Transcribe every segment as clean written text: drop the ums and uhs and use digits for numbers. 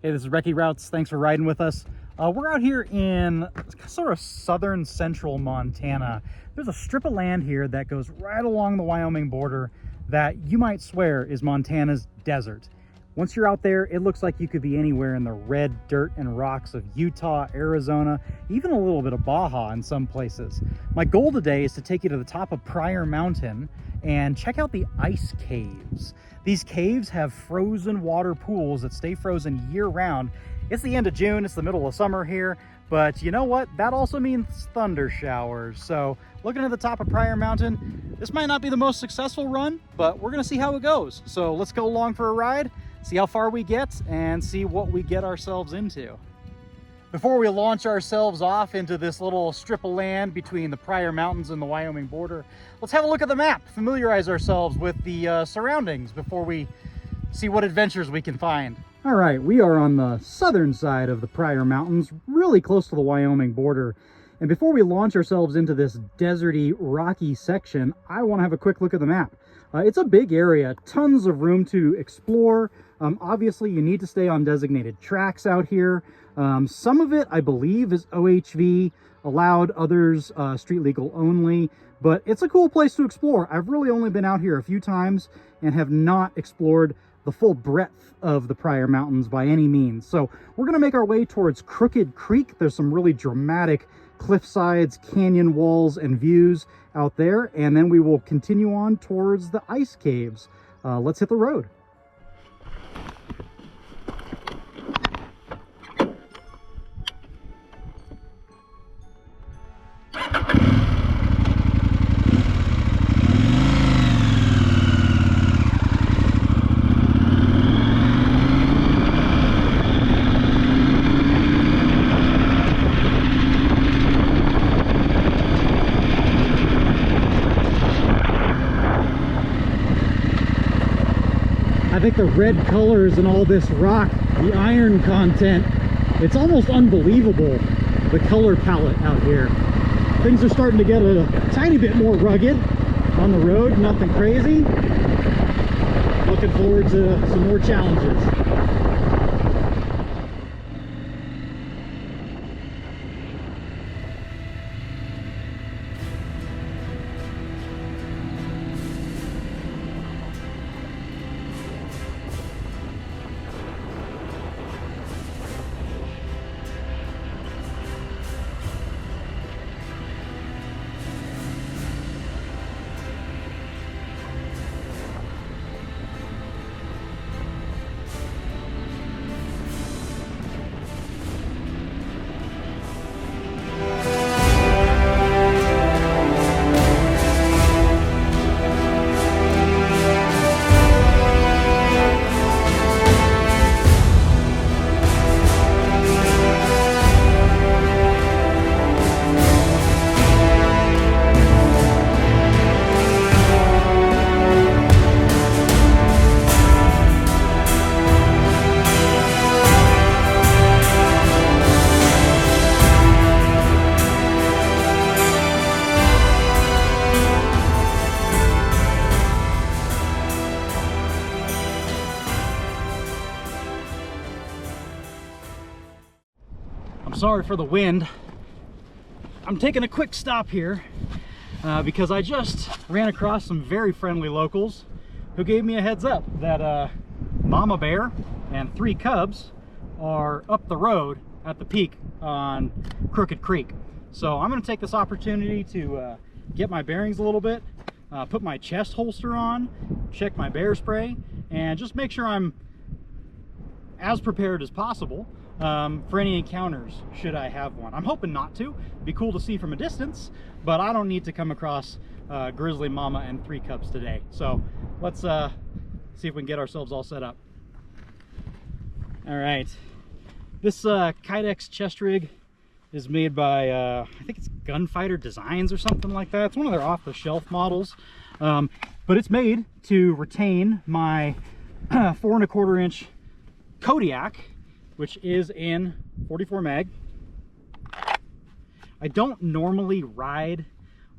Hey, this is Recce Routes. Thanks for riding with us. We're out here in sort of southern central Montana. There's a strip of land here that goes right along the Wyoming border that you might swear is Montana's desert. Once you're out there, it looks like you could be anywhere in the red dirt and rocks of Utah, Arizona, even a little bit of Baja in some places. My goal today is to take you to the top of Pryor Mountain and check out the ice caves. These caves have frozen water pools that stay frozen year-round. It's the end of June, it's the middle of summer here, but you know what? That also means thunder showers. So looking at the top of Pryor Mountain, this might not be the most successful run, but we're gonna see how it goes. So let's go along for a ride, see how far we get, and see what we get ourselves into. Before we launch ourselves off into this little strip of land between the Pryor Mountains and the Wyoming border, let's have a look at the map, familiarize ourselves with the surroundings before we see what adventures we can find. All right, we are on the southern side of the Pryor Mountains, really close to the Wyoming border. And before we launch ourselves into this deserty, rocky section, I want to have a quick look at the map. It's a big area, tons of room to explore. Obviously, you need to stay on designated tracks out here. Some of it, I believe, is OHV allowed, others street legal only, but it's a cool place to explore. I've really only been out here a few times and have not explored the full breadth of the Pryor Mountains by any means. So we're going to make our way towards Crooked Creek. There's some really dramatic cliff sides, canyon walls, and views out there, and then we will continue on towards the ice caves. Let's hit the road. I think the red colors and all this rock, the iron content, it's almost unbelievable, the color palette out here. Things are starting to get a tiny bit more rugged on the road, nothing crazy. Looking forward to some more challenges. Sorry for the wind. I'm taking a quick stop here because I just ran across some very friendly locals who gave me a heads up that mama bear and 3 cubs are up the road at the peak on Crooked Creek. So I'm going to take this opportunity to get my bearings a little bit, put my chest holster on, check my bear spray, and just make sure I'm as prepared as possible for any encounters should I have one. I'm hoping not to. It'd be cool to see from a distance, but I don't need to come across grizzly mama and 3 cubs today. So let's see if we can get ourselves all set up. All right, this Kydex chest rig is made by I think it's Gunfighter Designs or something like that. It's one of their off-the-shelf models, but it's made to retain my 4 1/4 inch Kodiak, which is in 44 mag. I don't normally ride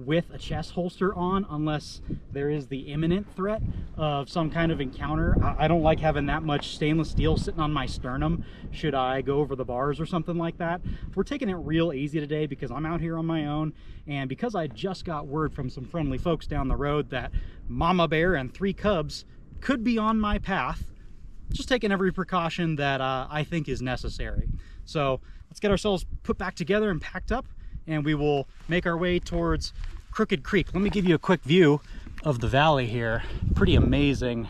with a chest holster on unless there is the imminent threat of some kind of encounter. I don't like having that much stainless steel sitting on my sternum should I go over the bars or something like that. We're taking it real easy today because I'm out here on my own, and because I just got word from some friendly folks down the road that mama bear and 3 cubs could be on my path. Just taking every precaution that I think is necessary. So let's get ourselves put back together and packed up, and we will make our way towards Crooked Creek. Let me give you a quick view of the valley here. Pretty amazing.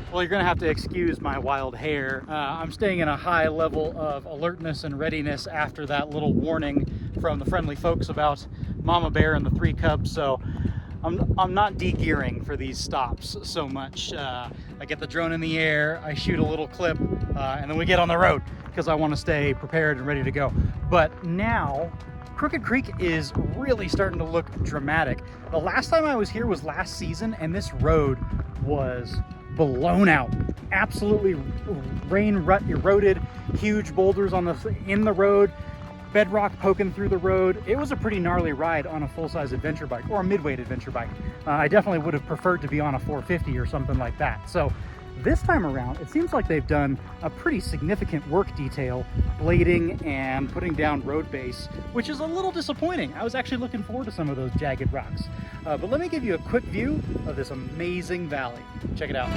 Well, you're gonna have to excuse my wild hair. I'm staying in a high level of alertness and readiness after that little warning from the friendly folks about mama bear and the 3 cubs, so I'm not de-gearing for these stops so much. I get the drone in the air, I shoot a little clip, and then we get on the road because I want to stay prepared and ready to go. But now Crooked Creek is really starting to look dramatic. The last time I was here was last season, and this road was blown out, absolutely rain rut eroded, huge boulders in the road, bedrock poking through the road. It was a pretty gnarly ride on a full-size adventure bike or a mid-weight adventure bike. I definitely would have preferred to be on a 450 or something like that. So this time around, it seems like they've done a pretty significant work detail, blading and putting down road base, which is a little disappointing. I was actually looking forward to some of those jagged rocks. But let me give you a quick view of this amazing valley. Check it out.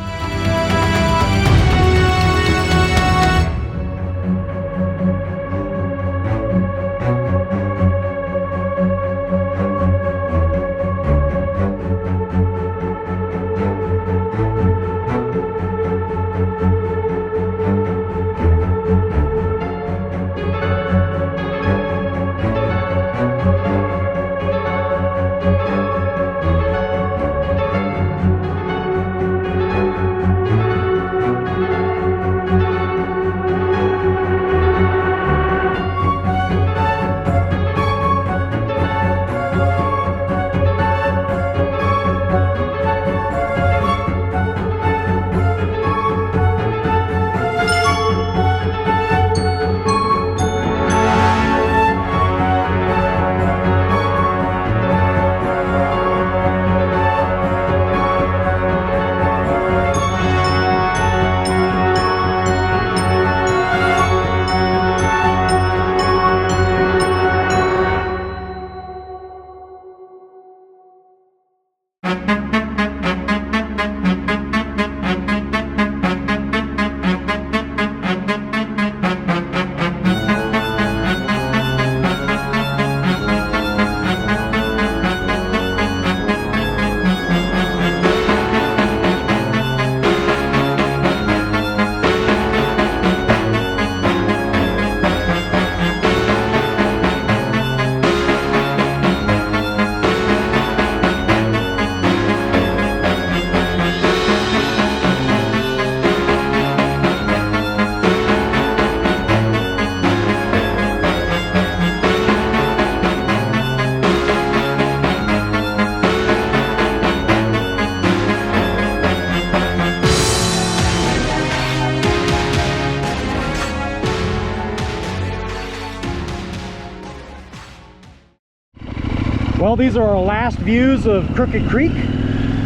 Well, these are our last views of Crooked Creek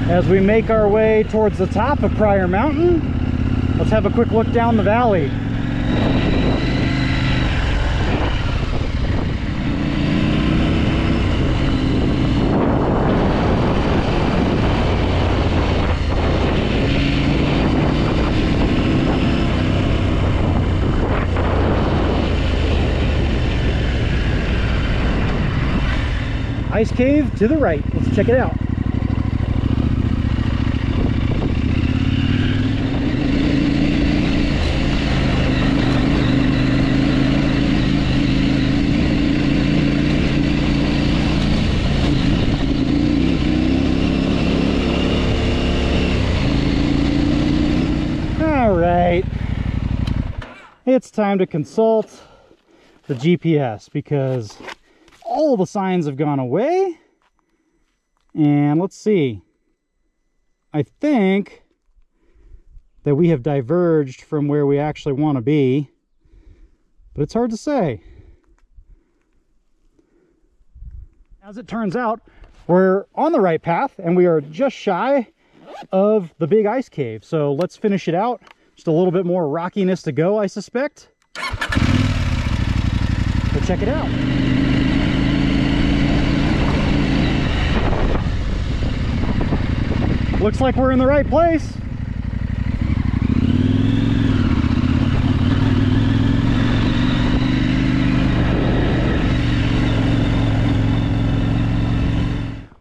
as we make our way towards the top of Pryor Mountain. Let's have a quick look down the valley. Ice cave to the right. Let's check it out. it's time to consult the GPS because all the signs have gone away. And let's see. I think that we have diverged from where we actually want to be, but it's hard to say. As it turns out, we're on the right path and we are just shy of the big ice cave. So let's finish it out. Just a little bit more rockiness to go, I suspect. Let's check it out. Looks like we're in the right place.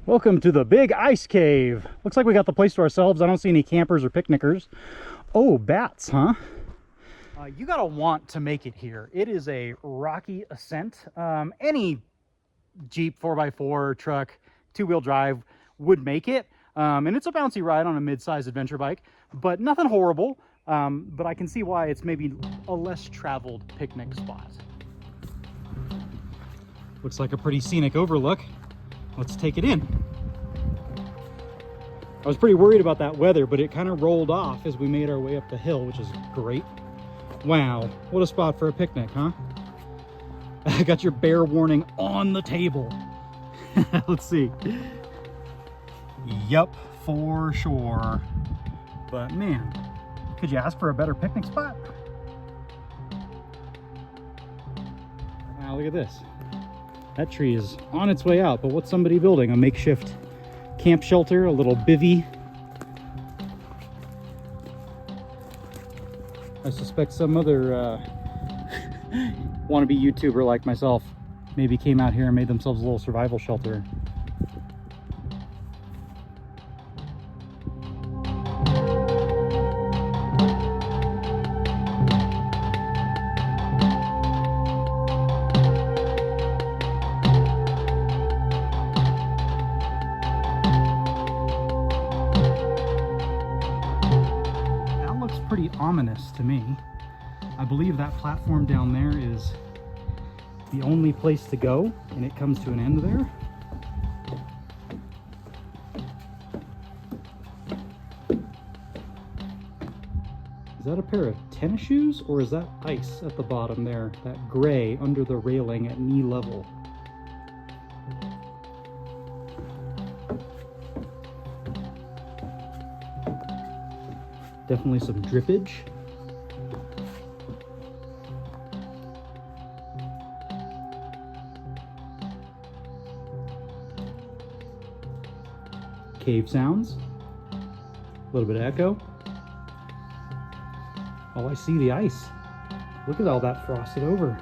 Welcome to the big ice cave. Looks like we got the place to ourselves. I don't see any campers or picnickers. Oh, bats, huh? You gotta want to make it here. It is a rocky ascent. Any Jeep 4x4 truck, two-wheel drive would make it. And it's a bouncy ride on a mid-sized adventure bike, but nothing horrible. But I can see why it's maybe a less traveled picnic spot. Looks like a pretty scenic overlook. Let's take it in. I was pretty worried about that weather, but it kind of rolled off as we made our way up the hill, which is great. Wow, what a spot for a picnic, huh? I got your bear warning on the table. Let's see. Yup, for sure. But man, could you ask for a better picnic spot? Wow, look at this. That tree is on its way out, but what's somebody building? A makeshift camp shelter, a little bivvy. I suspect some other wannabe YouTuber like myself maybe came out here and made themselves a little survival shelter. Pretty ominous to me. I believe that platform down there is the only place to go, and it comes to an end there. Is that a pair of tennis shoes, or is that ice at the bottom there? That gray under the railing at knee level. Definitely some drippage. Cave sounds. A little bit of echo. Oh, I see the ice. Look at all that frosted over.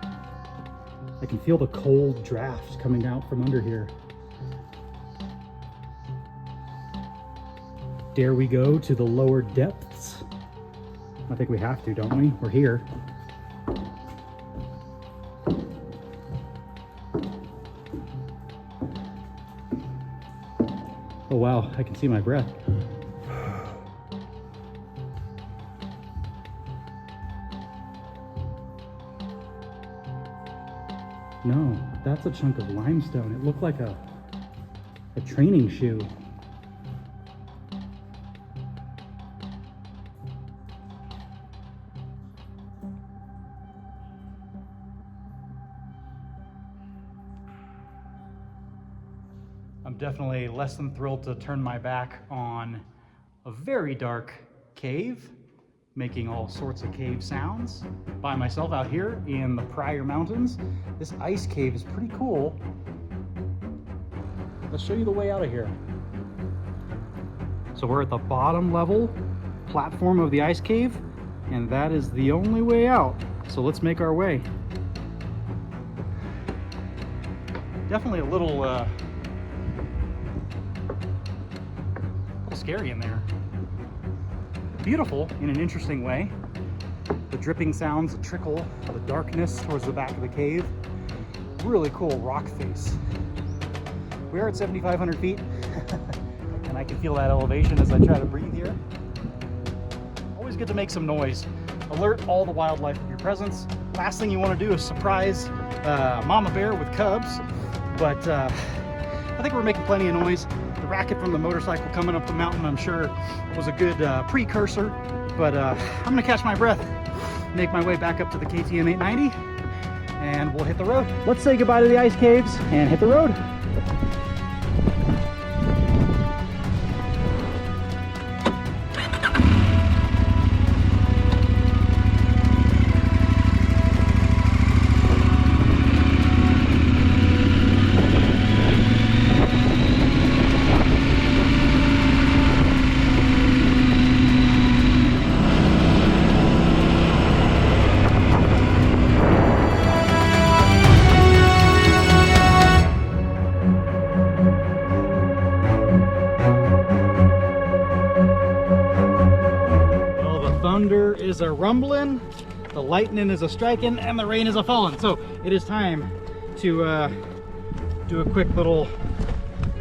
I can feel the cold draft coming out from under here. Dare we go to the lower depths? I think we have to, don't we? We're here. Oh wow, I can see my breath. No, that's a chunk of limestone. It looked like a training shoe. I'm definitely less than thrilled to turn my back on a very dark cave, making all sorts of cave sounds by myself out here in the Pryor Mountains. This ice cave is pretty cool. Let's show you the way out of here. So we're at the bottom level platform of the ice cave, and that is the only way out. So let's make our way. Definitely a little scary in there. Beautiful in an interesting way. The dripping sounds, the trickle, the darkness towards the back of the cave. Really cool rock face. We are at 7,500 feet, and I can feel that elevation as I try to breathe here. Always good to make some noise alert all the wildlife of your presence. Last thing you want to do is surprise mama bear with cubs, but I think we're making plenty of noise. The racket from the motorcycle coming up the mountain, I'm sure, was a good precursor, but I'm gonna catch my breath, make my way back up to the KTM 890, and we'll hit the road. Let's say goodbye to the ice caves and hit the road. Thunder is a rumbling, the lightning is a striking, and the rain is a falling. So it is time to do a quick little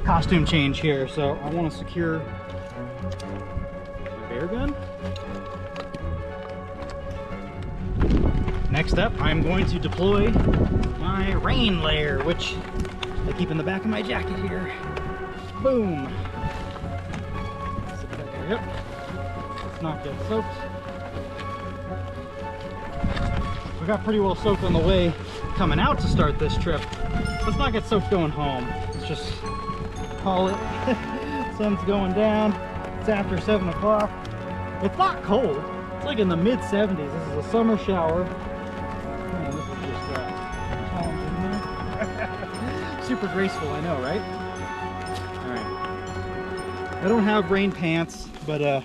costume change here. So I want to secure my bear gun. Next up, I'm going to deploy my rain layer, which I keep in the back of my jacket here. Boom. Sit back here. Yep. Let's not get soaked. We got pretty well soaked on the way coming out to start this trip. Let's not get soaked going home. Let's just call it. Sun's going down. It's after 7 o'clock. It's not cold. It's like in the mid 70s. This is a summer shower. Man, this is just super graceful, I know, right? All right. I don't have rain pants, but a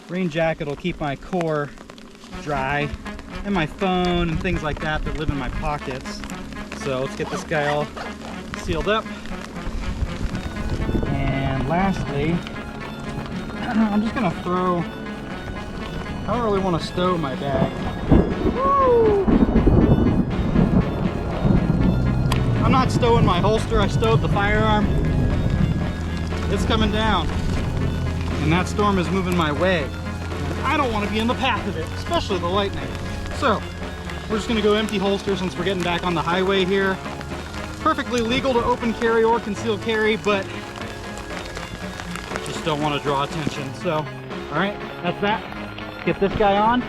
rain jacket will keep my core dry, and my phone and things like that that live in my pockets. So let's get this guy all sealed up. And lastly, I'm just gonna throw, I don't really want to stow my bag. Woo! I'm not stowing my holster, I stowed the firearm. It's coming down, and that storm is moving my way. I don't want to be in the path of it, especially the lightning. So we're just gonna go empty holster since we're getting back on the highway here. Perfectly legal to open carry or conceal carry, but just don't want to draw attention. So, all right, that's that. Get this guy on.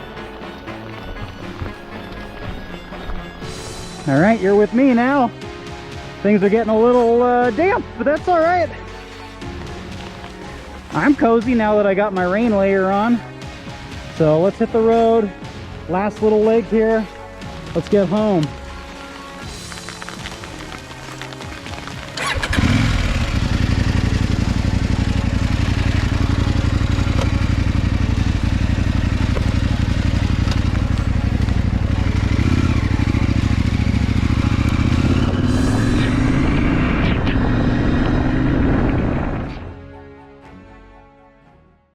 All right, you're with me now. Things are getting a little damp, but that's all right. I'm cozy now that I got my rain layer on. So let's hit the road. Last little leg here. Let's get home.